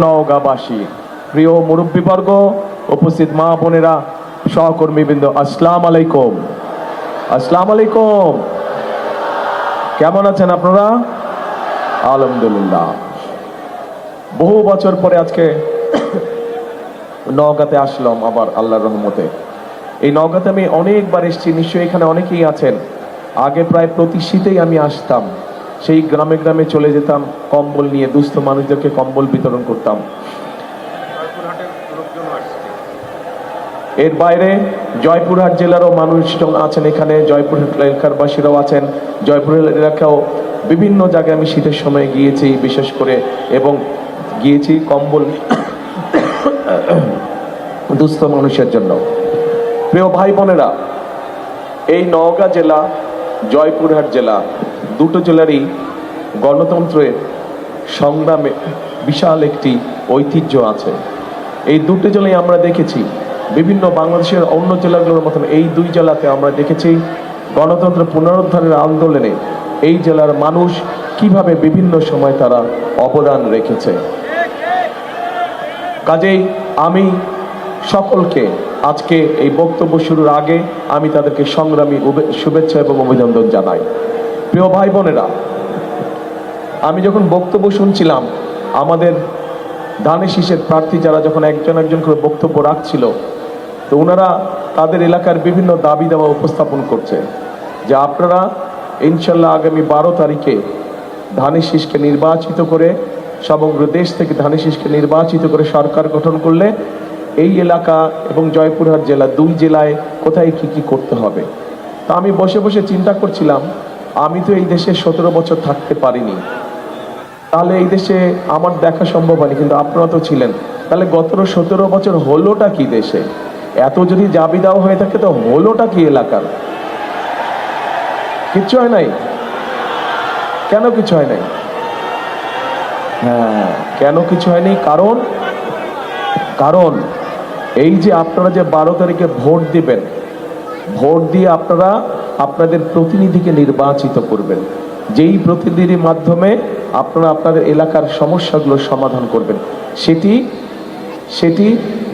নওগাঁবাসী, প্রিয় মুরব্বীবর্গ, উপস্থিত মা বোনেরা, সহকর্মীবৃন্দ, আসসালামু আলাইকুম। আসসালামু আলাইকুম। কেমন আছেন আপনারা? আলহামদুলিল্লাহ। বহু বছর পরে আজকে নওগাঁতে আসলাম আবার আল্লাহর রহমতে। এই নওগাঁতে আমি অনেকবার এসেছি, নিশ্চয়ই এখানে অনেকেই আছেন। আগে প্রায় প্রতি শীতেই আমি আসতাম, সেই গ্রামে গ্রামে চলে যেতাম, কম্বল নিয়ে দুস্থ মানুষদেরকে কম্বল বিতরণ করতাম। এর বাইরে জয়পুরহাট জেলারও মানুষজন আছেন, এখানে জয়পুরহাট এলাকার বাসীরাও আছেন। জয়পুরহাট এলাকাও বিভিন্ন জায়গায় আমি শীতের সময় গিয়েছি বিশেষ করে, এবং গিয়েছি কম্বল দুস্থ মানুষের জন্য। প্রিয় ভাই বোনেরা, এই নওগাঁ জেলা, জয়পুরহাট জেলা, দুটো জেলারই গণতন্ত্রের সংগ্রামে বিশাল একটি ঐতিহ্য আছে। এই দুটো জেলায় আমরা দেখেছি, বিভিন্ন বাংলাদেশের অন্য জেলাগুলোর মতন এই দুই জেলাতে আমরা দেখেছি গণতন্ত্র পুনরুদ্ধারের আন্দোলনে এই জেলার মানুষ কিভাবে বিভিন্ন সময় তারা অবদান রেখেছে। কাজেই আমি সকলকে আজকে এই বক্তব্য শুরুর আগে আমি তাদেরকে সংগ্রামী শুভেচ্ছা এবং অভিনন্দন জানাই। প্রিয় ভাই বোনেরা, আমি যখন বক্তব্য শুনছিলাম, আমাদের ধানের শীষের প্রার্থী যারা যখন একজন একজন করে বক্তব্য রাখছিল, তো ওনারা তাদের এলাকার বিভিন্ন দাবি দাওয়া উপস্থাপন করছে যে আপনারা ইনশাল্লাহ আগামী 12 তারিখে ধানের শীষকে নির্বাচিত করে, সমগ্র দেশ থেকে ধানের শীষকে নির্বাচিত করে সরকার গঠন করলে এই এলাকা এবং জয়পুরহাট জেলা, দুই জেলায় কোথায় কি কি করতে হবে। তা আমি বসে বসে চিন্তা করছিলাম, আমি তো এই দেশে 17 বছর থাকতে পারিনি, তাহলে এই দেশে আমার দেখা সম্ভব হয়নি, কিন্তু আপনারা তো ছিলেন। তাহলে গত 17 বছর হলোটা কি দেশে? এত যদি দাবি দেওয়া হয়ে থাকে তো হলোটা কি এলাকার? কিচ্ছু হয় নাই। কেন কিছু হয় নাই? হ্যাঁ, কেন কিছু হয়নি? কারণ এই যে আপনারা যে 12 তারিখে ভোট দিবেন, ভোট দিয়ে আপনারা আপনাদের প্রতিনিধিকে নির্বাচিত করবেন, যেই প্রতিনিধির মাধ্যমে আপনারা আপনাদের এলাকার সমস্যাগুলো সমাধান করবেন। সেটি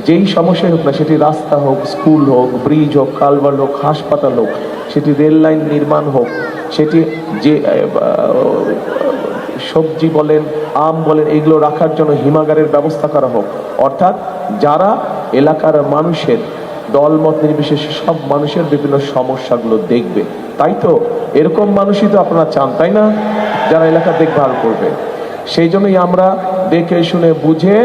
যেই সমস্যাই হোক না, সেটি রাস্তা হোক, স্কুল হোক, ব্রিজ হোক, কালভার্ট হোক, হাসপাতাল হোক, সেটি রেল লাইন নির্মাণ হোক, সেটি যে সবজি বলেন, আম বলেন, এগুলো রাখার জন্য হিমাগারের ব্যবস্থা করা হোক। অর্থাৎ যারা এলাকার মানুষের দলমত নির্বিশেষে সব মানুষের বিভিন্ন সমস্যাগুলো দেখবে। তাই তো এরকম মানুষই তো আপনারা চান, তাই না? যারা এলাকা দেখভাল করবে। সেই জন্যই আমরা দেখে শুনে বুঝে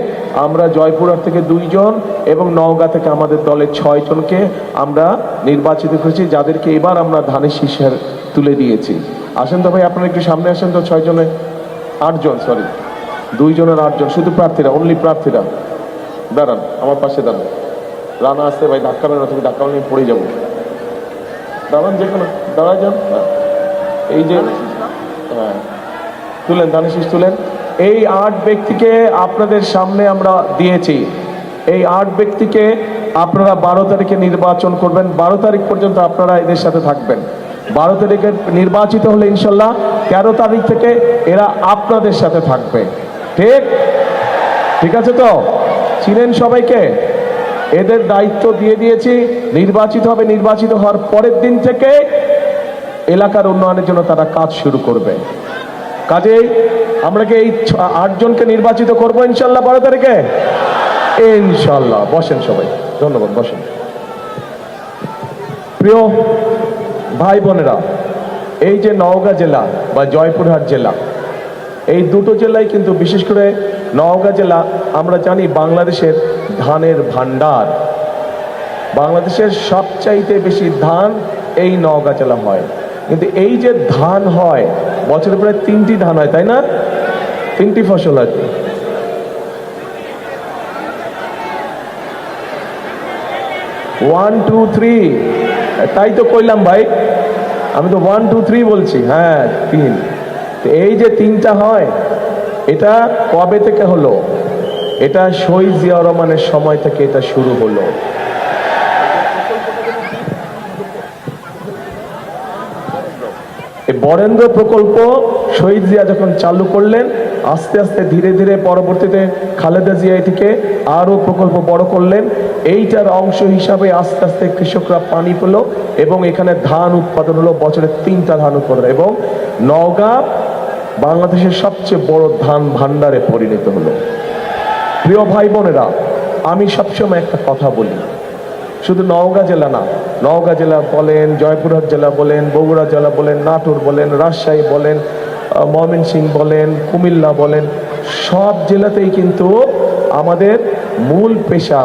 আমরা জয়পুরহাট থেকে 2 জন এবং নওগাঁ থেকে আমাদের দলের 6 জনকে আমরা নির্বাচিত করেছি, যাদেরকে এবার আমরা ধানের শীষের তুলে দিয়েছি। আসেন তো ভাই, আপনারা একটু সামনে আসেন তো। 6 জনে 8 জন, সরি 2 জনের 8 জন, শুধু প্রার্থীরা, অনলি প্রার্থীরা। দাঁড়ান, আমার পাশে দাঁড়ান। রানা আসতে ভাই, ধাক্কা মেরো, তুমি ধাক্কা নিয়ে পড়ে যাবো। দাঁড়ান, যে কোনো দাঁড়ায় যান। এই যে হ্যাঁ, তুলেন, ধানের শীষ তুলেন। এই 8 ব্যক্তিকে আপনাদের সামনে আমরা দিয়েছি। এই 8 ব্যক্তিকে আপনারা 12 তারিখে নির্বাচন করবেন। 12 তারিখ পর্যন্ত আপনারা এদের সাথে থাকবেন। 12 তারিখে নির্বাচিত হলে ইনশাল্লাহ 13 তারিখ থেকে এরা আপনাদের সাথে থাকবে। ঠিক আছে তো? চিনেন সবাইকে? এদের দায়িত্ব দিয়ে দিয়েছি, নির্বাচিত হবে। নির্বাচিত হওয়ার পরের দিন থেকে এলাকার উন্নয়নের জন্য তারা কাজ শুরু করবে। কাজেই আমরা কি এই 8 জনকে নির্বাচিত করবো ইনশাল্লাহ 12 তারিখে? ইনশাল্লাহ। বসেন সবাই, ধন্যবাদ, বসেন। প্রিয় ভাই বোনেরা, এই যে নওগাঁ জেলা বা জয়পুরহাট জেলা, এই দুটো জেলায় কিন্তু, বিশেষ করে নওগাঁ জেলা, আমরা জানি বাংলাদেশের ধানের ভান্ডার। বাংলাদেশের সবচাইতে বেশি ধান এই নওগাঁ জেলা হয়। কিন্তু এই যে ধান হয়, বছরে প্রায় 3টি ধান হয়, তাই না? 3টি ফসল হয়। 1 2 3, তাই তো কইলাম ভাই, আমি তো 1 2 3 বলছি। হ্যাঁ, 3। এই যে 3টা হয়, এটা কবে থেকে হলো? এটা শহীদ জিয়াউর রহমানের সময় থেকে এটা শুরু হলো। বরেন্দ্র প্রকল্প শহীদ জিয়া যখন চালু করলেন, আস্তে আস্তে ধীরে ধীরে পরবর্তীতে খালেদা জিয়া এটিকে আরও প্রকল্প বড় করলেন। এইটার অংশ হিসাবে আস্তে আস্তে কৃষকরা পানি পেল এবং এখানে ধান উৎপাদন হলো, বছরে 3টা ধান উৎপাদন, এবং নওগাঁ বাংলাদেশের সবচেয়ে বড় ধান ভান্ডারে পরিণত হলো। প্রিয় ভাই বোনেরা, আমি সবসময় একটা কথা বলি, শুধু নওগাঁ জেলা না, নওগাঁ জেলা বলেন, জয়পুরহাট জেলা বলেন, বগুড়া জেলা বলেন, নাটোর বলেন, রাজশাহী বলেন, ময়মনসিংহ বলেন, কুমিল্লা বলেন, সব জেলাতেই কিন্তু আমাদের মূল পেশা,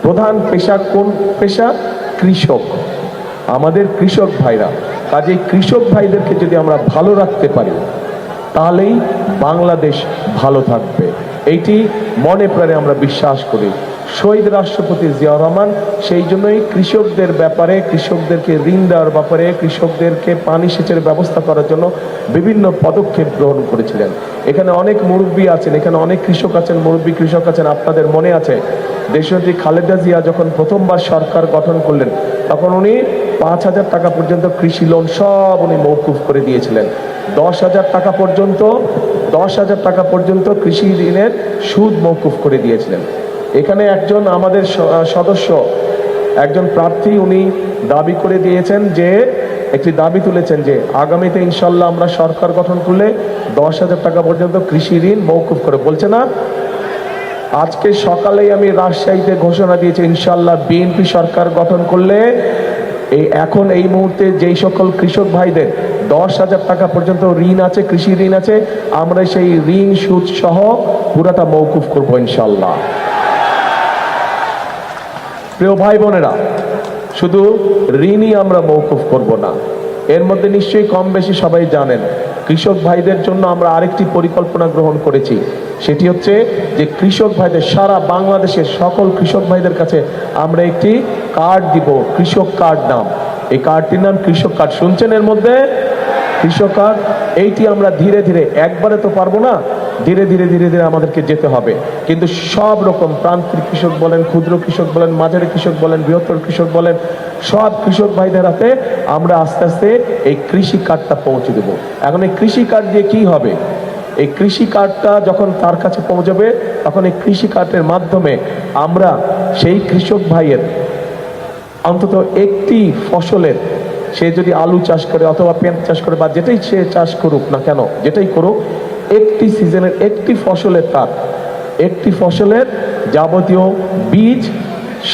প্রধান পেশা কোন পেশা? কৃষক। আমাদের কৃষক ভাইরা, কাজেই কৃষক ভাইদেরকে যদি আমরা ভালো রাখতে পারি তাহলেই বাংলাদেশ ভালো থাকবে, এইটি মনে প্রাণে আমরা বিশ্বাস করি। শহীদ রাষ্ট্রপতি জিয়াউর রহমান সেই জন্যই কৃষকদের ব্যাপারে, কৃষকদেরকে ঋণ দেওয়ার ব্যাপারে, কৃষকদেরকে পানি সেচের ব্যবস্থা করার জন্য বিভিন্ন পদক্ষেপ গ্রহণ করেছিলেন। এখানে অনেক মুরব্বী আছেন, এখানে অনেক কৃষক আছেন, মুরব্বী কৃষক আছেন। আপনাদের মনে আছে দেশনেত্রী খালেদা জিয়া যখন প্রথমবার সরকার গঠন করলেন তখন উনি 5,000 টাকা পর্যন্ত কৃষি লোন সব উনি মওকুফ করে দিয়েছিলেন। 10,000 টাকা পর্যন্ত 10,000 টাকা পর্যন্ত কৃষি ঋণের সুদ মওকুফ করে দিয়েছিলেন। এখানে একজন আমাদের সদস্য, একজন প্রার্থী, উনি দাবি করে দিয়েছেন যে, একটি দাবি তুলেছেন যে আগামীতে ইনশাল্লাহ আমরা সরকার গঠন করলে 10,000 টাকা পর্যন্ত কৃষি ঋণ মওকুফ করে, বলছে না? আজকে সকালেই আমি রাজশাহীতে ঘোষণা দিয়েছি ইনশাল্লাহ বিএনপি সরকার গঠন করলে এখন এই মুহূর্তে যেই সকল কৃষক ভাইদের 10,000 টাকা পর্যন্ত ঋণ আছে, কৃষি ঋণ আছে, আমরা সেই ঋণ সুদ সহ পুরাটা মওকুফ করবো ইনশাল্লাহ। প্রিয় ভাই বোনেরা, শুধু ঋণই আমরা মওকুফ করব না, এর মধ্যে নিশ্চয়ই কম বেশি সবাই জানেন কৃষক ভাইদের জন্য আমরা আরেকটি পরিকল্পনা গ্রহণ করেছি। সেটি হচ্ছে যে কৃষক ভাইদের, সারা বাংলাদেশের সকল কৃষক ভাইদের কাছে আমরা একটি কার্ড দিব, কৃষক কার্ড নাম। এই কার্ডটির নাম কৃষক কার্ড। শুনছেন? এর মধ্যে কৃষক কার্ড। এইটি আমরা ধীরে ধীরে, একবারে তো পারবো না, ধীরে ধীরে ধীরে ধীরে আমাদেরকে যেতে হবে। কিন্তু সব রকম প্রান্তিক কৃষক বলেন, ক্ষুদ্র কৃষক বলেন, মাঝারি কৃষক বলেন, বৃহত্তর কৃষক বলেন, সব কৃষক ভাইদের হাতে আমরা আস্তে আস্তে এই কৃষি কার্ডটা পৌঁছে দেব। এখন এই কৃষি কার্ড দিয়ে কি হবে? এই কৃষি কার্ডটা যখন তার কাছে পৌঁছবে তখন এই কৃষি কার্ডের মাধ্যমে আমরা সেই কৃষক ভাইয়ের অন্তত একটি ফসলের, সে যদি আলু চাষ করে অথবা পেঁয়াজ চাষ করে বা যেটাই সে চাষ করুক না কেন, যেটাই করুক, একটি সিজনের একটি ফসলের, তার একটি ফসলের যাবতীয় বীজ,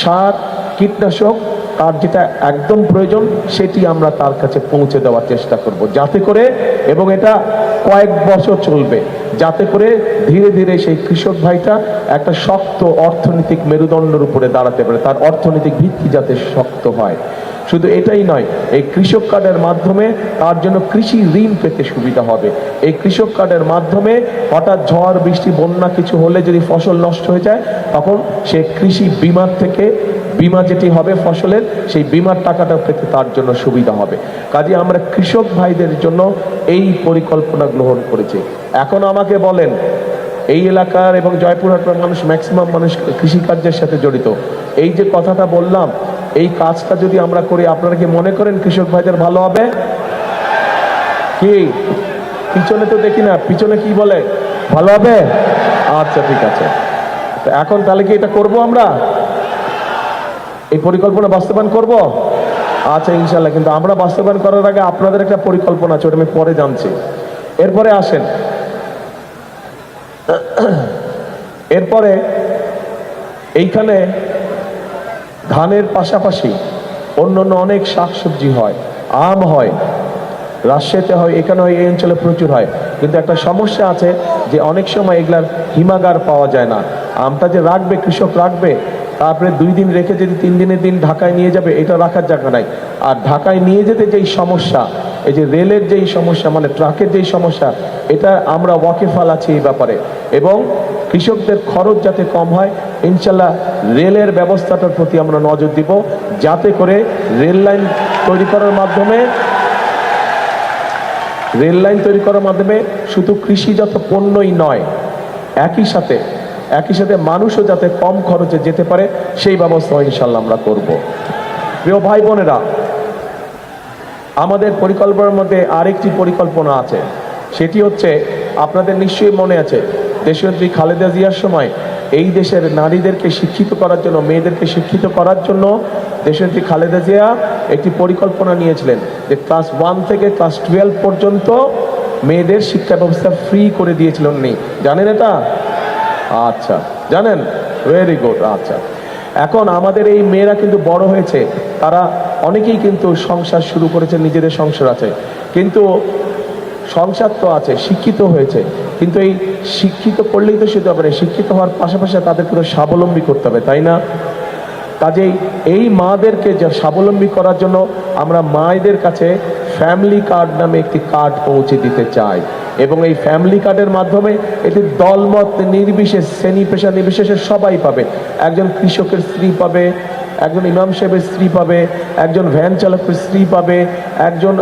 সার, কীটনাশক, তার যেটা একদম প্রয়োজন সেটি আমরা তার কাছে পৌঁছে দেওয়ার চেষ্টা করব, যাতে করে, এবং এটা কয়েক বছর চলবে, যাতে করে ধীরে ধীরে সেই কৃষক ভাইটা একটা শক্ত অর্থনৈতিক মেরুদণ্ডের উপরে দাঁড়াতে পারে, তার অর্থনৈতিক ভিত্তি যাতে শক্ত হয়। শুধু এটাই নয়, এই কৃষক কার্ডের মাধ্যমে তার জন্য কৃষি ঋণ পেতে সুবিধা হবে। এই কৃষক কার্ডের মাধ্যমে হঠাৎ ঝড় বৃষ্টি বন্যা কিছু হলে যদি ফসল নষ্ট হয়ে যায় তখন সে কৃষি বিমার থেকে, বিমা যেটি হবে ফসলের, সেই বিমার টাকাটা পেতে তার জন্য সুবিধা হবে। কাজে আমরা কৃষক ভাইদের জন্য এই পরিকল্পনা গ্রহণ করেছি। এখন আমাকে বলেন, এই এলাকার এবং জয়পুরহাটের মানুষ, ম্যাক্সিমাম মানুষ কৃষিকার্যের সাথে জড়িত। এই যে কথাটা বললাম, এই কাজটা যদি আমরা করি, আপনারা কি মনে করেন কৃষক ভাইদের ভালো হবে? কি পিছনে তো দেখি না, পিছনে কি বলে, ভালো হবে? আচ্ছা, ঠিক আছে। তো এখন তাহলে কি এটা করব, আমরা এই পরিকল্পনা বাস্তবায়ন করব? আচ্ছা, ইনশাল্লাহ। কিন্তু আমরা বাস্তবায়ন করার আগে আপনাদের একটা পরিকল্পনা আছে, ওটা আমি পরে জানছি। এরপরে আসেন, এরপরে এইখানে ধানের পাশাপাশি অন্যান্য অনেক শাকসবজি হয়, আম হয়, রাজশাহীতে হয়, এখানে হয়, এই অঞ্চলে প্রচুর হয়। কিন্তু একটা সমস্যা আছে যে অনেক সময় এগুলার হিমাগার পাওয়া যায় না। আমটা যে রাখবে, কৃষক রাখবে, তারপরে 2 দিন রেখে যদি 3 দিনের দিন ঢাকায় নিয়ে যাবে, এটা রাখার জায়গা নাই। আর ঢাকায় নিয়ে যেতে যেই সমস্যা, এই যে রেলের যেই সমস্যা, মানে ট্রাকের যেই সমস্যা, এটা আমরা ওয়াকিফাল আছি এই ব্যাপারে। এবং কৃষকদের খরচ যাতে কম হয়, ইনশাল্লাহ রেলের ব্যবস্থাটার প্রতি আমরা নজর দিব, যাতে করে রেল লাইন তৈরি করার মাধ্যমে শুধু কৃষিজাত পণ্যই নয়, একই সাথে মানুষও যাতে কম খরচে যেতে পারে সেই ব্যবস্থা ইনশাল্লাহ আমরা করব। প্রিয় ভাই বোনেরা, আমাদের পরিকল্পনার মধ্যে আরেকটি পরিকল্পনা আছে, সেটি হচ্ছে আপনাদের নিশ্চয়ই মনে আছে দেশনেত্রী খালেদা জিয়ার সময় এই দেশের নারীদেরকে শিক্ষিত করার জন্য, মেয়েদেরকে শিক্ষিত করার জন্য দেশনেত্রী খালেদা জিয়া একটি পরিকল্পনা নিয়েছিলেন যে ক্লাস 1 থেকে ক্লাস 12 পর্যন্ত মেয়েদের শিক্ষা ব্যবস্থা ফ্রি করে দিয়েছিলেন। উনি জানেন এটা? আচ্ছা, জানেন, ভেরি গুড। আচ্ছা, এখন আমাদের এই মেয়েরা কিন্তু বড় হয়েছে, তারা অনেকেই কিন্তু সংসার শুরু করেছে, নিজেদের সংসার আছে, কিন্তু সংসার তো আছে, শিক্ষিত হয়েছে, কিন্তু এই শিক্ষিত করলেই তো শুধু হবে না, শিক্ষিত হওয়ার পাশাপাশি তাদেরকে তো স্বাবলম্বী করতে হবে, তাই না? কাজেই এই মাদেরকে যা স্বাবলম্বী করার জন্য আমরা মায়েদের কাছে ফ্যামিলি কার্ড নামে একটি কার্ড পৌঁছে দিতে চাই, এবং এই ফ্যামিলি কার্ডের মাধ্যমে এটি দলমত নির্বিশেষ, শ্রেণী পেশা নির্বিশেষে সবাই পাবে। একজন কৃষকের স্ত্রী পাবে, একজন ইমাম সাহেবের স্ত্রী পাবে, একজন ভ্যান চালকের স্ত্রী পাবে, একজন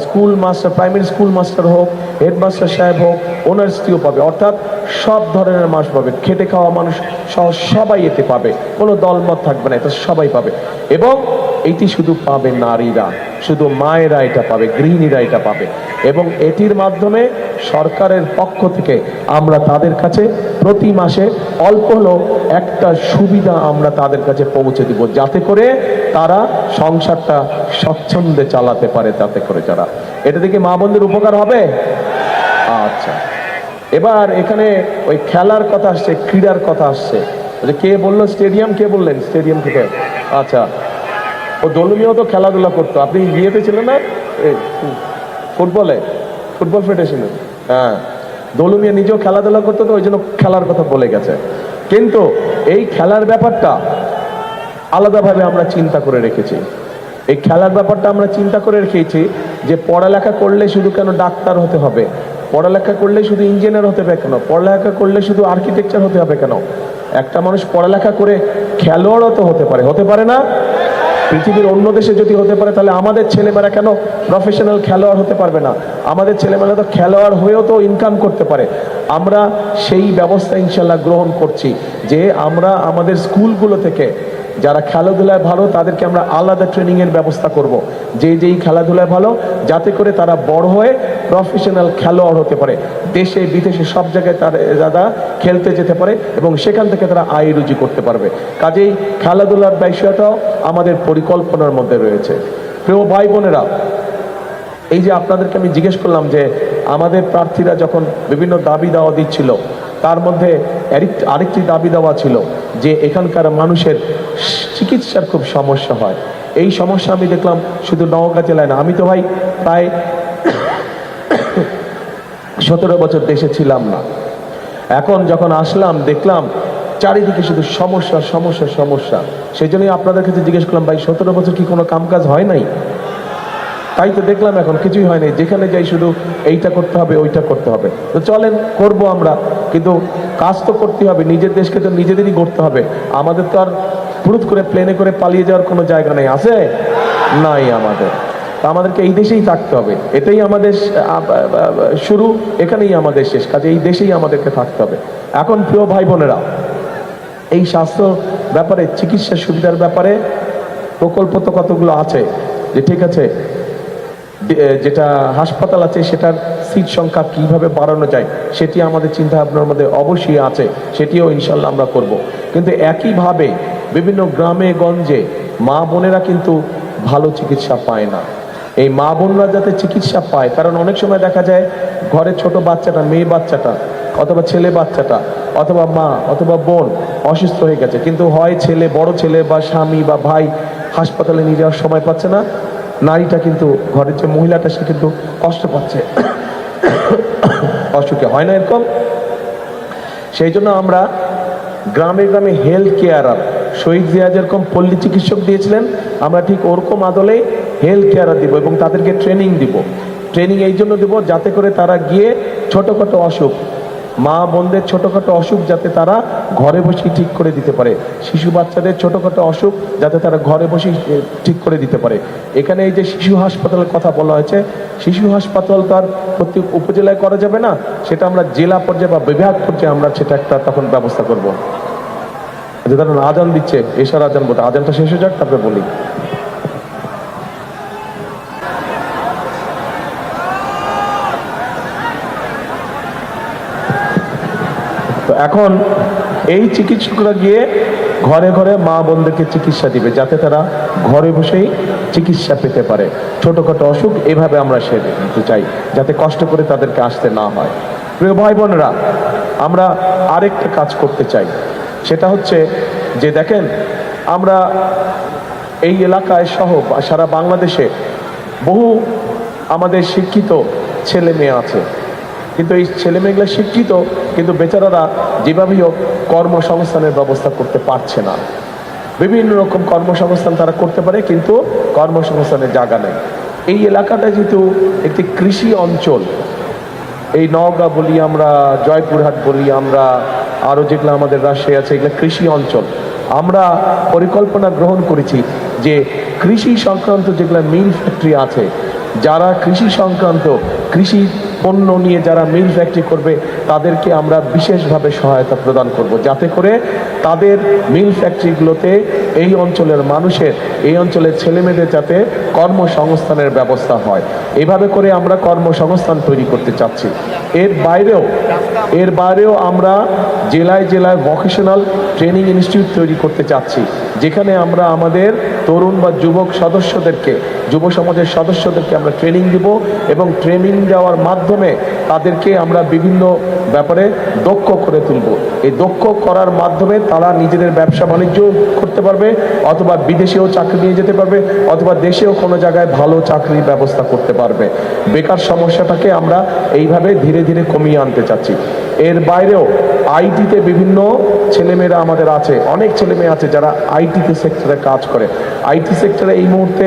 school master, primary school master হোক, হেডমাস্টার সাহেব হোক, ওনার স্ত্রীও পাবে। অর্থাৎ সব ধরনের মানুষ পাবে, খেটে খাওয়া মানুষ সহ সবাই এতে পাবে, কোনো দলমত থাকবে না, এটা সবাই পাবে। এবং এটি শুধু পাবে নারীরা, শুধু মায়েরা এটা পাবে, গৃহিণীরা এটা পাবে। এবং এটির মাধ্যমে সরকারের পক্ষ থেকে আমরা তাদের কাছে প্রতি মাসে অল্প হলেও একটা সুবিধা আমরা তাদের কাছে পৌঁছে দিব, যাতে করে তারা সংসারটা স্বচ্ছন্দে চালাতে পারে, তাতে করে যারা এটা থেকে মা বোনদের উপকার হবে। আচ্ছা, এবার এখানে ওই খেলার কথা আসছে, ক্রীড়ার কথা আসছে। কে বললো স্টেডিয়াম? কে বললেন স্টেডিয়াম থেকে? আচ্ছা, ও দলমিও তো খেলাধুলা করতো, আপনি বিয়েতে ছিলেন না ফুটবলে, ফুটবল ফেডারেশনে? হ্যাঁ, দলমিয়া নিজেও খেলাধুলা করতো, তো ওই জন্য খেলার কথা বলে গেছে। কিন্তু এই খেলার ব্যাপারটা আলাদাভাবে আমরা চিন্তা করে রেখেছি। এই খেলার ব্যাপারটা আমরা চিন্তা করে রেখেছি যে পড়ালেখা করলে শুধু কেন ডাক্তার হতে হবে, পড়ালেখা করলে শুধু ইঞ্জিনিয়ার হতে হবে কেন, পড়ালেখা করলে শুধু আর্কিটেকচার হতে হবে কেন? একটা মানুষ পড়ালেখা করে খেলোয়াড়ও তো হতে পারে, হতে পারে না? পৃথিবীর অন্য দেশে যদি হতে পারে, তাহলে আমাদের ছেলেমেয়েরা কেন প্রফেশনাল খেলোয়াড় হতে পারবে না? আমাদের ছেলেমেয়েরা তো খেলোয়াড় হয়েও তো ইনকাম করতে পারে। আমরা সেই ব্যবস্থা ইনশাল্লাহ গ্রহণ করছি যে আমরা আমাদের স্কুলগুলো থেকে যারা খেলাধুলায় ভালো তাদেরকে আমরা আলাদা ট্রেনিংয়ের ব্যবস্থা করব, যেই খেলাধুলায় ভালো, যাতে করে তারা বড় হয়ে প্রফেশনাল খেলোয়াড় হতে পারে, দেশে বিদেশে সব জায়গায় তারা খেলতে যেতে পারে এবং সেখান থেকে তারা আয় রুজি করতে পারবে। কাজেই খেলাধুলার বিষয়টাও আমাদের পরিকল্পনার মধ্যে রয়েছে। প্রিয় ভাই বোনেরা, এই যে আপনাদেরকে আমি জিজ্ঞেস করলাম যে আমাদের প্রার্থীরা যখন বিভিন্ন দাবি দাওয়া দিচ্ছিল, তার মধ্যে আরেকটি দাবি দেওয়া ছিল যে এখানকার মানুষের চিকিৎসার খুব সমস্যা হয়। এই সমস্যা আমি দেখলাম শুধু নওগাঁ জেলায় না, আমি তো ভাই প্রায় 17 বছর দেশে ছিলাম না, এখন যখন আসলাম দেখলাম চারিদিকে শুধু সমস্যা সমস্যা সমস্যা। সেই জন্যই আপনাদের কাছে জিজ্ঞেস করলাম, ভাই 17 বছর কি কোনো কামকাজ হয় নাই? তাই তো দেখলাম এখন কিছুই হয়নি, যেখানে যাই শুধু এইটা করতে হবে, ওইটা করতে হবে। তো চলেন করব আমরা, কিন্তু কাজ তো করতে হবে, নিজের দেশকে তো নিজেদেরই করতে হবে। আমাদের তো আর ফুরুত করে প্লেনে করে পালিয়ে যাওয়ার কোনো জায়গা নেই, আছে নাই আমাদের। তা আমাদেরকে এই দেশেই থাকতে হবে, এটাই আমাদের শুরু, এখানেই আমাদের শেষ, কাজে এই দেশেই আমাদেরকে থাকতে হবে। এখন প্রিয় ভাই বোনেরা, এই স্বাস্থ্য ব্যাপারে, চিকিৎসা সুবিধার ব্যাপারে প্রকল্প তো কতগুলো আছে, যে ঠিক আছে যেটা হাসপাতাল আছে সেটার সিট সংখ্যা কিভাবে বাড়ানো যায় সেটি আমাদের চিন্তা ভাবনার মধ্যে অবশ্যই আছে, সেটিও ইনশাল্লাহ আমরা করব। কিন্তু একইভাবে বিভিন্ন গ্রামে গঞ্জে মা বোনেরা কিন্তু ভালো চিকিৎসা পায় না। এই মা বোনরা যাতে চিকিৎসা পায়, কারণ অনেক সময় দেখা যায় ঘরে ছোট বাচ্চাটা, মেয়ে বাচ্চাটা অথবা ছেলে বাচ্চাটা অথবা মা অথবা বোন অসুস্থ হয়ে গেছে, কিন্তু হয় ছেলে, বড় ছেলে বা স্বামী বা ভাই হাসপাতালে নিয়ে যাওয়ার সময় পাচ্ছে না, নারীটা কিন্তু ঘরের যে মহিলাটা সে কিন্তু কষ্ট পাচ্ছে অসুখে, হয় না এরকম? সেই জন্য আমরা গ্রামে গ্রামে হেলথ কেয়ারার, শহীদ জিয়া যেরকম পল্লী চিকিৎসক দিয়েছিলেন, আমরা ঠিক ওরকম আদলে হেলথ কেয়ারার দিব এবং তাদেরকে ট্রেনিং দিব। ট্রেনিং এই জন্য দিব যাতে করে তারা গিয়ে ছোটোখাটো অসুখ, মা বোনদের ছোটোখাটো অসুখ যাতে তারা ঘরে বসেই ঠিক করে দিতে পারে, শিশু বাচ্চাদের ছোটোখাটো অসুখ যাতে তারা ঘরে বসেই ঠিক করে দিতে পারে। এখানে এই যে শিশু হাসপাতালের কথা বলা হয়েছে, শিশু হাসপাতাল তার প্রত্যেক উপজেলায় করা যাবে না, সেটা আমরা জেলা পর্যায়ে বা বিভাগ পর্যায়ে আমরা সেটা একটা তখন ব্যবস্থা করবো। যে ধরুন আজান দিচ্ছে, এশার আজান বলতে, আজানটা শেষ হয়ে যাক তারপরে বলি। এখন এই চিকিৎসকরা গিয়ে ঘরে ঘরে মা বোনদেরকে চিকিৎসা দিবে, যাতে তারা ঘরে বসেই চিকিৎসা পেতে পারে। ছোটখাটো অসুখ এভাবে আমরা সেরে নিতে চাই, যাতে কষ্ট করে তাদেরকে আসতে না হয়। প্রিয় ভাই বোনেরা, আমরা আরেকটা কাজ করতে চাই, সেটা হচ্ছে যে দেখেন, আমরা এই এলাকায় সহ সারা বাংলাদেশে বহু আমাদের শিক্ষিত ছেলে মেয়ে আছে, কিন্তু এই ছেলে মেয়েগুলো শিক্ষিত, কিন্তু বেচারারা যেভাবেই হোক কর্মসংস্থানের ব্যবস্থা করতে পারছে না। বিভিন্ন রকম কর্মসংস্থান তারা করতে পারে, কিন্তু কর্মসংস্থানের জায়গা নেই। এই এলাকাটা যেহেতু একটি কৃষি অঞ্চল, এই নওগাঁ বলি আমরা, জয়পুরহাট বলি আমরা, আরও যেগুলো আমাদের রাজশাহী আছে, এগুলো কৃষি অঞ্চল। আমরা পরিকল্পনা গ্রহণ করেছি যে কৃষি সংক্রান্ত যেগুলো মিল ফ্যাক্টরি আছে, যারা কৃষি সংক্রান্ত কৃষি পণ্য নিয়ে যারা মিল ফ্যাক্টরি করবে, তাদেরকে আমরা বিশেষভাবে সহায়তা প্রদান করব, যাতে করে তাদের মিল ফ্যাক্টরিগুলোতে এই অঞ্চলের মানুষের, এই অঞ্চলের ছেলেমেয়েদের যাতে কর্মসংস্থানের ব্যবস্থা হয়। এভাবে করে আমরা কর্মসংস্থান তৈরি করতে চাচ্ছি। এর বাইরেও আমরা জেলায় জেলায় ভোকেশনাল ট্রেনিং ইনস্টিটিউট তৈরি করতে চাচ্ছি, যেখানে আমরা আমাদের তরুণ বা যুবক সদস্যদেরকে, যুব সমাজের সদস্যদেরকে আমরা ট্রেনিং দিব, এবং ট্রেনিং দেওয়ার মাধ্যমে তাদেরকে আমরা বিভিন্ন ব্যাপারে দক্ষ করে তুলব। এই দক্ষ করার মাধ্যমে তারা নিজেদের ব্যবসা বাণিজ্য করতে পারবে, অথবা বিদেশেও চাকরি নিয়ে যেতে পারবে, অথবা দেশেও কোনো জায়গায় ভালো চাকরির ব্যবস্থা করতে পারবে। বেকার সমস্যাটাকে আমরা এইভাবে ধীরে ধীরে কমিয়ে আনতে চাচ্ছি। এর বাইরেও আইটিতে বিভিন্ন ছেলেমেয়েরা আমাদের আছে, অনেক ছেলেমেয়ে আছে যারা আইটিতে সেক্টরে কাজ করে। আইটি সেক্টরে এই মুহূর্তে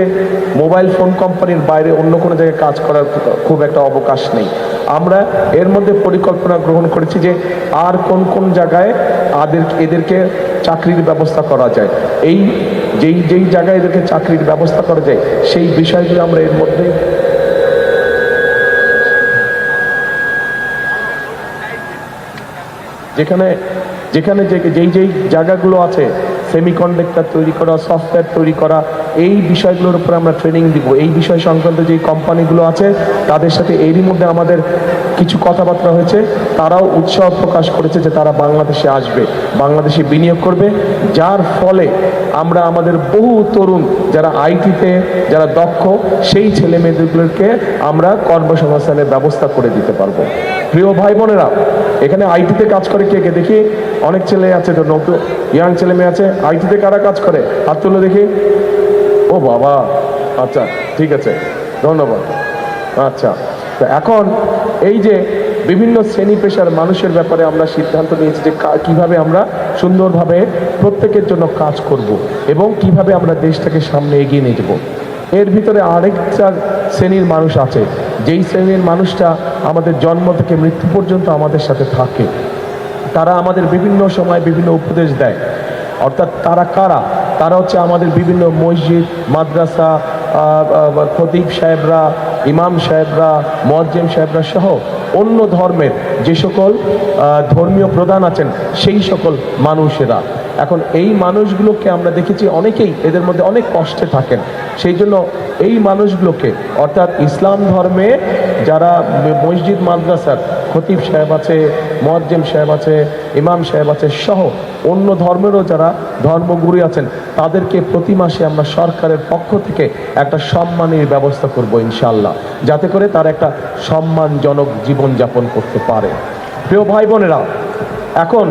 মোবাইল ফোন কোম্পানির বাইরে অন্য কোনো জায়গায় কাজ করার খুব একটা অবকাশ নেই। আমরা এর মধ্যে পরিকল্পনা গ্রহণ করেছি যে আর কোন কোন জায়গায় এদেরকে চাকরির ব্যবস্থা করা যায়, এই যেই জায়গায় এদেরকে চাকরির ব্যবস্থা করা যায়, সেই বিষয়গুলো আমরা এর মধ্যে যেখানে যেই জায়গাগুলো আছে, সেমিকন্ডাক্টর তৈরি করা, সফটওয়্যার তৈরি করা, এই বিষয়গুলোর উপর আমরা ট্রেনিং দিব। এই বিষয় সংক্রান্ত যেই কোম্পানিগুলো আছে তাদের সাথে এরই মধ্যে আমাদের কিছু কথাবার্তা হয়েছে, তারাও উৎসাহ প্রকাশ করেছে যে তারা বাংলাদেশে আসবে, বাংলাদেশে বিনিয়োগ করবে, যার ফলে আমরা আমাদের বহু তরুণ যারা আইটিতে যারা দক্ষ, সেই ছেলে মেয়েদেরকে আমরা কর্মসংস্থানের ব্যবস্থা করে দিতে পারবো। প্রিয় ভাই বোনেরা, এখানে আইটিতে কাজ করে কে কে দেখি? অনেক ছেলে আছে তো, নতুন ইয়াং ছেলে মেয়ে আছে। আইটিতে কারা কাজ করে? হাত তুলে দেখি। ও বাবা, আচ্ছা ঠিক আছে, ধন্যবাদ। আচ্ছা, তো এখন এই যে বিভিন্ন শ্রেণী পেশার মানুষের ব্যাপারে আমরা সিদ্ধান্ত নিয়েছি যে কিভাবে আমরা সুন্দরভাবে প্রত্যেকের জন্য কাজ করব, এবং কিভাবে আমরা দেশটাকে সামনে এগিয়ে নিয়ে যাব। এর ভিতরে আরেকটা শ্রেণীর মানুষ আছে, যেই শ্রেণীর মানুষটা আমাদের জন্ম থেকে মৃত্যু পর্যন্ত আমাদের সাথে থাকে। তারা আমাদের বিভিন্ন সময় বিভিন্ন উপদেশ দেয়। অর্থাৎ তারা কারা? তারা হচ্ছে আমাদের বিভিন্ন মসজিদ, মাদ্রাসা, খতিব সাহেবরা, ইমাম সাহেবরা, মুয়াজ্জিম সাহেবরা সহ অন্য ধর্মের যে সকল ধর্মীয় প্রধান আছেন, সেই সকল মানুষেরা। এখন এই মানুষগুলোকে আমরা দেখেছি অনেকেই এদের মধ্যে অনেক কষ্টে থাকেন। সেই জন্য এই মানুষগুলোকে, অর্থাৎ ইসলাম ধর্মে যারা মসজিদ মাদ্রাসার খতিব সাহেব আছে, মুয়াজ্জিম সাহেব আছে, ইমাম সাহেব আছে সহ অন্য ধর্মেরও যারা ধর্মগুরু আছেন, তাদেরকে প্রতি মাসে আমরা সরকারের পক্ষ থেকে একটা সম্মানের ব্যবস্থা করব ইনশাআল্লাহ, যাতে করে তারা একটা সম্মানজনক জীবনযাপন করতে পারে। প্রিয় ভাই বোনেরা, এখন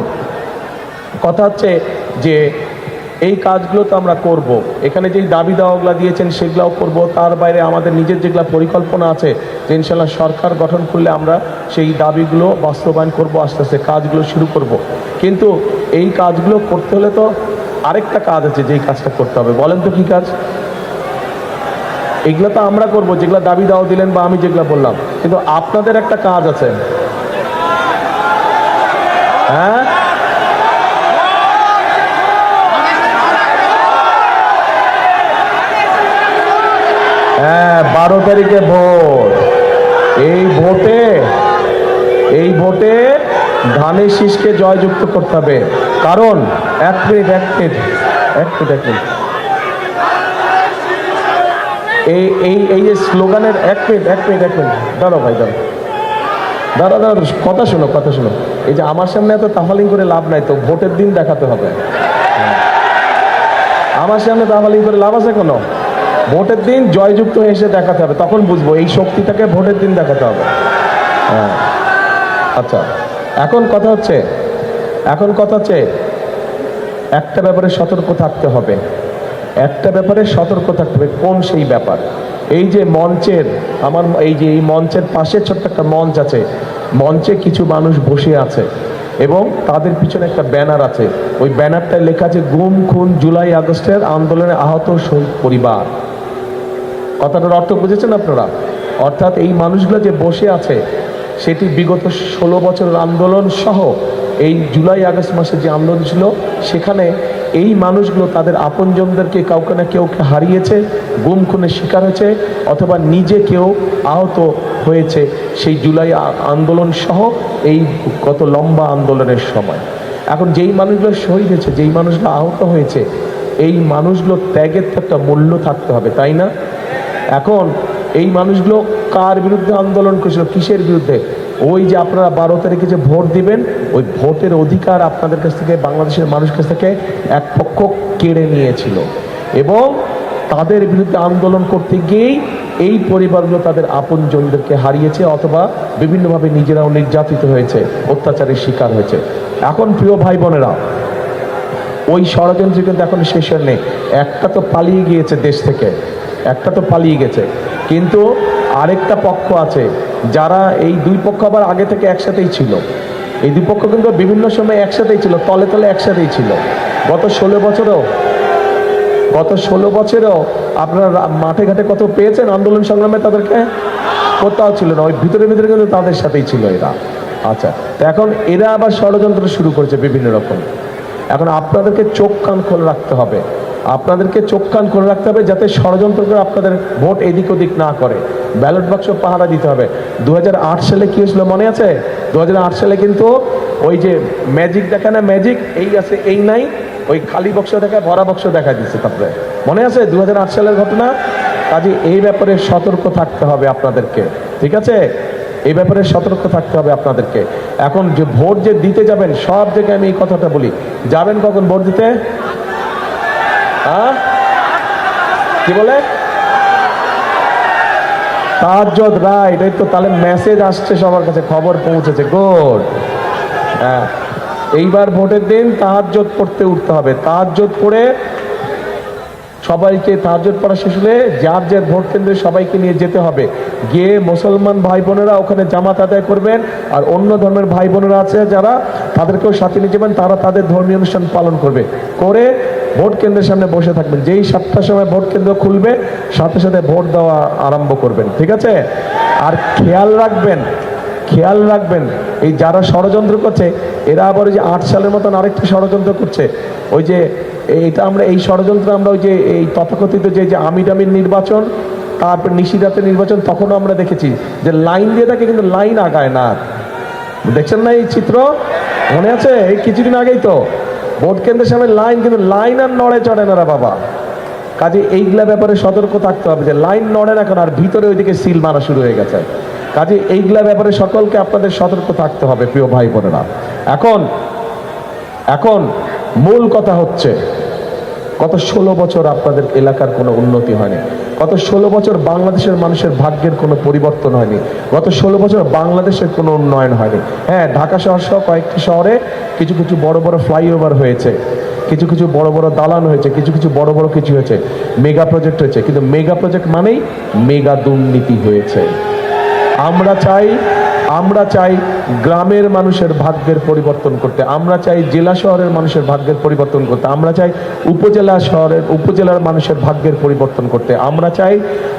কথা হচ্ছে যে এই কাজগুলো তো আমরা করব, এখানে যেই দাবি দাওয়াগুলো দিয়েছেন সেগুলোও করব। তার বাইরে আমাদের নিজের যেগুলো পরিকল্পনা আছে যে ইনশাল্লাহ সরকার গঠন করলে আমরা সেই দাবিগুলো বাস্তবায়ন করব, আস্তে আস্তে কাজগুলো শুরু করব। কিন্তু এই কাজগুলো করতে হলে তো আরেকটা কাজ আছে, যেই কাজটা করতে হবে। বলেন তো কি কাজ? এগুলো তো আমরা করব, যেগুলো দাবি দাওয়া দিলেন বা আমি যেগুলো বললাম, কিন্তু আপনাদের একটা কাজ আছে। হ্যাঁ, হ্যাঁ, 12 তারিখে ভোট। এই ভোটে ধানের শীষকে জয়যুক্ত করতে হবে। কারণ এক মিনিট এই যে স্লোগানের এক মিনিট দাঁড়াও ভাই, দাঁড়াও কথা শোনো। এই যে আমার সামনে এত তাফালিং করে লাভ নাই, তো ভোটের দিন দেখাতে হবে। আমার সামনে তাফালিং করে লাভ আছে কোনো? ভোটের দিন জয়যুক্ত হয়ে এসে দেখাতে হবে, তখন বুঝবো এই শক্তিটাকে ভোটের দিন দেখাতে হবে। হ্যাঁ, আচ্ছা, এখন কথা হচ্ছে একটা ব্যাপারে সতর্ক থাকতে হবে। একটা ব্যাপারে সতর্ক থাকতে হবে। কোন সেই ব্যাপার? এই যে মঞ্চের, এই মঞ্চের পাশে ছোট্ট একটা মঞ্চ আছে, মঞ্চে কিছু মানুষ বসে আছে এবং তাদের পিছনে একটা ব্যানার আছে। ওই ব্যানারটায় লেখা আছে গুম খুন জুলাই আগস্টের আন্দোলনে আহত শহীদ পরিবার। কথাটার অর্থ বুঝেছেন আপনারা? অর্থাৎ এই মানুষগুলো যে বসে আছে সেটি বিগত 16 বছরের আন্দোলন সহ এই জুলাই আগস্ট মাসে যে আন্দোলন ছিল, সেখানে এই মানুষগুলো তাদের আপনজনদেরকে কাউকে না কেউকে হারিয়েছে, গুম খুনের শিকার হয়েছে, অথবা নিজে কেউ আহত হয়েছে সেই জুলাই আন্দোলন সহ এই কত লম্বা আন্দোলনের সময়। এখন যেই মানুষগুলো শহীদ হয়েছে, যেই মানুষগুলো আহত হয়েছে, এই মানুষগুলো ত্যাগের তো একটা মূল্য থাকতে হবে, তাই না? এখন এই মানুষগুলো কার বিরুদ্ধে আন্দোলন করেছিল? কিসের বিরুদ্ধে? ওই যে আপনারা 12 তারিখে যে ভোট দিবেন, ওই ভোটের অধিকার আপনাদের কাছ থেকে, বাংলাদেশের মানুষের কাছ থেকে এক পক্ষ কেড়ে নিয়েছিল এবং তাদের বিরুদ্ধে আন্দোলন করতে গিয়েই এই পরিবারগুলো তাদের আপনজনদেরকে হারিয়েছে অথবা বিভিন্নভাবে নিজেরাও নির্যাতিত হয়েছে, অত্যাচারের শিকার হয়েছে। এখন প্রিয় ভাই বোনেরা, ওই ষড়যন্ত্র কিন্তু এখন শেষের নেই। একটা তো পালিয়ে গিয়েছে দেশ থেকে, একটা তো পালিয়ে গেছে, কিন্তু আরেকটা পক্ষ আছে যারা, এই দুই পক্ষ আবার আগে থেকে একসাথেই ছিল। এই দুই পক্ষ কিন্তু বিভিন্ন সময় একসাথেই ছিল, তলে তলে একসাথেই ছিল। গত 16 বছরেও আপনারা মাঠে ঘাটে কত পেয়েছেন আন্দোলন সংগ্রামে, তাদেরকে কোথাও ছিল না, ওই ভিতরে ভিতরে কিন্তু তাদের সাথেই ছিল এরা। আচ্ছা, তো এখন এরা আবার ষড়যন্ত্র শুরু করেছে বিভিন্ন রকম। এখন আপনাদেরকে চোখ কান খোলা রাখতে হবে, যাতে ষড়যন্ত্র করে আপনাদের ভোট এদিক ওদিক না করে। ব্যালট বাক্স পাহারা দিতে হবে। 2008 সালে কি হয়েছিল মনে আছে? 2008 সালে কিন্তু ওই যে ম্যাজিক দেখা না, ম্যাজিক এই আছে এই নাই, ওই খালি বক্স দেখা ভরা বক্স দেখা দিচ্ছে, তারপরে মনে আছে 2008 সালের ঘটনা? কাজে এই ব্যাপারে সতর্ক থাকতে হবে আপনাদেরকে, ঠিক আছে? এই ব্যাপারে সতর্ক থাকতে হবে আপনাদেরকে। এখন যে ভোট যে দিতে যাবেন, সব জায়গায় আমি এই কথাটা বলি, যাবেন কখন ভোট দিতে? কি বলে? তাহাজ্জুদ, রাইট। এই তো, তাহলে মেসেজ আসছে সবার কাছে, খবর পৌঁছেছে, গুড। হ্যাঁ, এইবার ভোটের দিন তাহাজ্জুদ পড়তে উঠতে হবে। তাহাজ্জুদ পড়ে সবাইকে, তাহাজ্জুদ পড়া শেষ হলে যার যার ভোট কেন্দ্রে সবাইকে নিয়ে যেতে হবে। গিয়ে মুসলমান ভাই বোনেরা ওখানে জামাত আদায় করবেন, আর অন্য ধর্মের ভাই বোনেরা আছে যারা, তাদেরকেও সাথে নিয়ে যাবেন, তারা তাদের ধর্মীয় অনুষ্ঠান পালন করবে। করে ভোট কেন্দ্রের সামনে বসে থাকবেন। যেই 7টার সময় ভোট কেন্দ্র খুলবে, সাথে সাথে ভোট দেওয়া আরম্ভ করবেন, ঠিক আছে? আর খেয়াল রাখবেন এই যারা ষড়যন্ত্র করছে, এরা আবার ওই যে 8 সালের মতন আরেকটা ষড়যন্ত্র করছে। ওই যে এই ষড়যন্ত্র আমরা ওই যে এই তথাকথিত যে আমির নির্বাচন, তারপর নিশিরাতের নির্বাচন, তখনও আমরা দেখেছি যে লাইন দিয়ে থাকে, কিন্তু লাইন আগায় না। দেখছেন না এই চিত্র? মনে আছে এই কিছুদিন আগেই তো ভোট কেন্দ্রের সামনে লাইন, কিন্তু লাইন আর নড়ে চড়ে না রে বাবা। কাজে এইগুলা ব্যাপারে সতর্ক থাকতে হবে যে লাইন নড়ে না কেন, আর ভিতরে ওইদিকে সিল মারা শুরু হয়ে গেছে। কাজে এইগুলা ব্যাপারে সকলকে আপনাদের সতর্ক থাকতে হবে প্রিয় ভাই বোনেরা। এখন মূল কথা হচ্ছে, গত 16 বছর আপনাদের এলাকার কোনো উন্নতি হয়নি। গত 16 বছর বাংলাদেশের মানুষের ভাগ্যের কোনো পরিবর্তন হয়নি। গত 16 বছর বাংলাদেশের কোনো উন্নয়ন হয়নি। হ্যাঁ, ঢাকা শহর সহ কয়েকটি শহরে কিছু কিছু বড় বড় ফ্লাইওভার হয়েছে, কিছু কিছু বড় বড় দালান হয়েছে, কিছু কিছু বড় বড় কিছু হয়েছে, মেগা প্রজেক্ট হয়েছে। কিন্তু মেগা প্রজেক্ট মানেই মেগা দুর্নীতি হয়েছে। আমরা চাই গ্রামের মানুষের ভাগ্যের পরিবর্তন করতে, আমরা চাই জেলা শহরের মানুষের ভাগ্যের পরিবর্তন করতে, আমরা চাই উপজেলার মানুষের ভাগ্যের পরিবর্তন করতে, আমরা চাই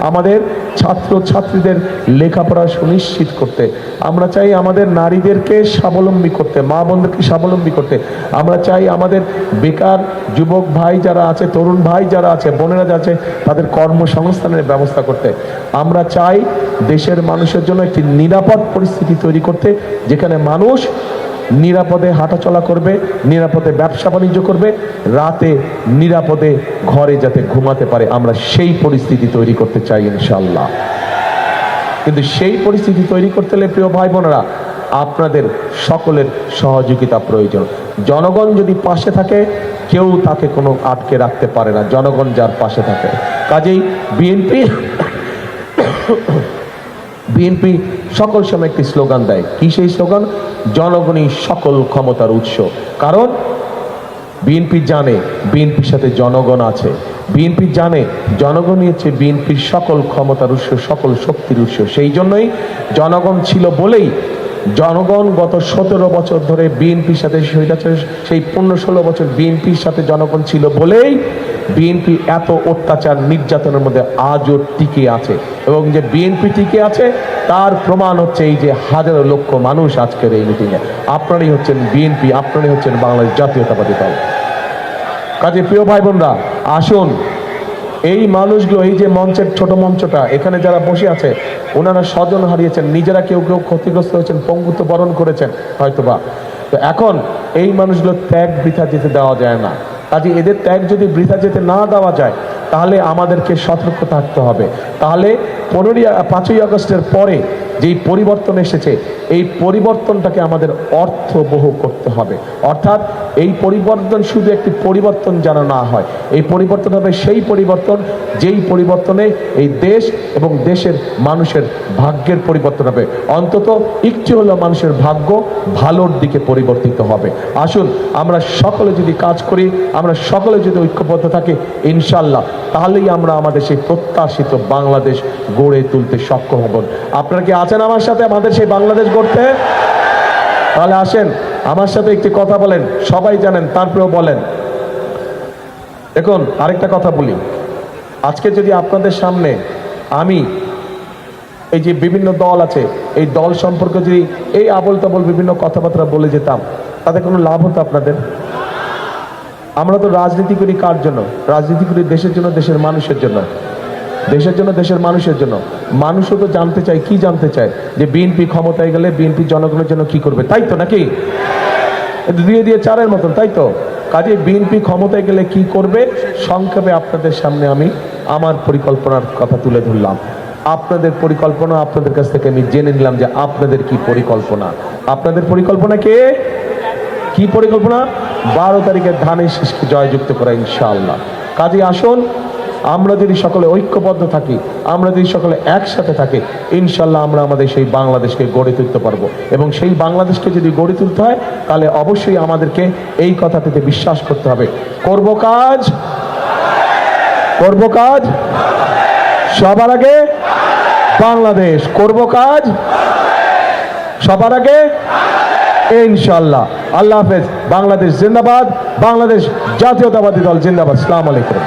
আমাদের ছাত্র ছাত্রীদের লেখাপড়া সুনিশ্চিত করতে, আমরা চাই আমাদের নারীদেরকে স্বাবলম্বী করতে, মা বোনদেরকে স্বাবলম্বী করতে, আমরা চাই আমাদের বেকার যুবক ভাই যারা আছে, তরুণ ভাই যারা আছে, বোনেরা যারা আছে, তাদের কর্মসংস্থানের ব্যবস্থা করতে। আমরা চাই দেশের মানুষের জন্য একটি নিরাপদ পরিস্থিতি তৈরি করতে, যেখানে মানুষ নিরাপদে হাঁটাচলা করবে, নিরাপদে ব্যবসা বাণিজ্য করবে, রাতে নিরাপদে ঘরে যাতে ঘুমাতে পারে। আমরা সেই পরিস্থিতি তৈরি করতে চাই ইনশাআল্লাহ। কিন্তু সেই পরিস্থিতি তৈরি করতে হলে প্রিয় ভাই বোনেরা, আপনাদের সকলের সহযোগিতা প্রয়োজন। জনগণ যদি পাশে থাকে, কেউ তাকে কোনো আটকে রাখতে পারে না, জনগণ যার পাশে থাকে। কাজেই বিএনপি সকল সময় একটি স্লোগান দেয়। কি সেই স্লোগান? জনগণই সকল ক্ষমতার উৎস। কারণ বিএনপি জানে বিএনপির সাথে জনগণ আছে, বিএনপি জানে জনগণই হচ্ছে বিএনপির সকল ক্ষমতার উৎস, সকল শক্তির উৎস। সেই জন্যই জনগণ ছিল বলেই জনগণ গত 17 বছর ধরে বিএনপির সাথে সেই 15-16 বছর বিএনপির সাথে জনগণ ছিল বলেই বিএনপি এত অত্যাচার নির্যাতনের মধ্যে আজও টিকে আছে। এবং যে বিএনপি টিকে আছে তার প্রমাণ হচ্ছে এই যে হাজারো লক্ষ মানুষ আজকের এই মিটিংয়ে। আপনারাই হচ্ছেন বিএনপি, আপনারাই হচ্ছেন বাংলাদেশ জাতীয়তাবাদী দল। কাজে প্রিয় ভাই বোনরা, আসুন এই মানুষগুলো, এই যে মঞ্চের ছোট মঞ্চটা, এখানে যারা বসে আছে ওনারা স্বজন হারিয়েছেন, নিজেরা কেউ কেউ ক্ষতিগ্রস্ত হয়েছেন, পঙ্গুত্ব বরণ করেছেন হয়তোবা। তো এখন এই মানুষগুলো ত্যাগ বৃথা যেতে দেওয়া যায় না। কাজে এদের ত্যাগ যদি বৃথা যেতে না দেওয়া যায় তাহলে আমাদেরকে সতর্ক থাকতে হবে। তাহলে 5ই আগস্টের পরে যেই পরিবর্তন এসেছে এই পরিবর্তনটাকে আমাদের অর্থবহ করতে হবে। অর্থাৎ এই পরিবর্তন শুধু একটি পরিবর্তন যেন না হয়, এই পরিবর্তন হবে সেই পরিবর্তন যেই পরিবর্তনে এই দেশ এবং দেশের মানুষের ভাগ্যের পরিবর্তন হবে। অন্তত একটু হলেও মানুষের ভাগ্য ভালোর দিকে পরিবর্তিত হবে। আসুন আমরা সকলে যদি কাজ করি, আমরা সকলে যদি ঐক্যবদ্ধ থাকি, ইনশাল্লাহ তাহলেই আমরা আমাদের সেই প্রত্যাশিত বাংলাদেশ গড়ে তুলতে সক্ষম হব। আপনারা কি আছেন আমার সাথে আমাদের সেই বাংলাদেশ গড়তে? তাহলে আসেন আমার সাথে একটি কথা বলেন, সবাই জানেন তারপরেও বলেন। দেখুন আরেকটা কথা বলি, আজকে যদি আপনাদের সামনে আমি এই যে বিভিন্ন দল আছে এই দল সম্পর্কে যদি এই আবল তাবল বিভিন্ন কথাবার্তা বলে যেতাম, তাতে কোনো লাভ হতো আপনাদের? আমরা তো রাজনীতি করি কার জন্য? রাজনীতি করি দেশের জন্য, দেশের মানুষের জন্য, দেশের জন্য, দেশের মানুষের জন্য। মানুষও তো জানতে চায়, কি জানতে চায়? যে বিএনপি ক্ষমতায় গেলে বিএনপি জনগণের জন্য কি করবে, তাই তো? নাকি দিয়ে 4-এর মতন, তাই তো? কাজে বিএনপি ক্ষমতায় গেলে কি করবে সংক্ষেপে আপনাদের সামনে আমি আমার পরিকল্পনার কথা তুলে ধরলাম। আপনাদের পরিকল্পনা আপনাদের কাছ থেকে আমি জেনে নিলাম যে আপনাদের কি পরিকল্পনা। আপনাদের পরিকল্পনা কি পরিকল্পনা? 12 তারিখে ধানের শীষকে জয়যুক্ত করা ইনশাআল্লাহ। কাজে আসুন আমরা যদি সকলে ঐক্যবদ্ধ থাকি, আমরা যদি সকলে একসাথে থাকি, ইনশাল্লাহ আমরা আমাদের সেই বাংলাদেশকে গড়ে তুলতে পারবো। এবং সেই বাংলাদেশকে যদি গড়ে তুলতে হয় তাহলে অবশ্যই আমাদেরকে এই কথাটিতে বিশ্বাস করতে হবে, করব কাজ সবার আগে বাংলাদেশ, করব কাজ সবার আগে ইনশাল্লাহ। আল্লাহ হাফেজ। বাংলাদেশ জিন্দাবাদ, বাংলাদেশ জাতীয়তাবাদী দল জিন্দাবাদ। আসসালামু আলাইকুম।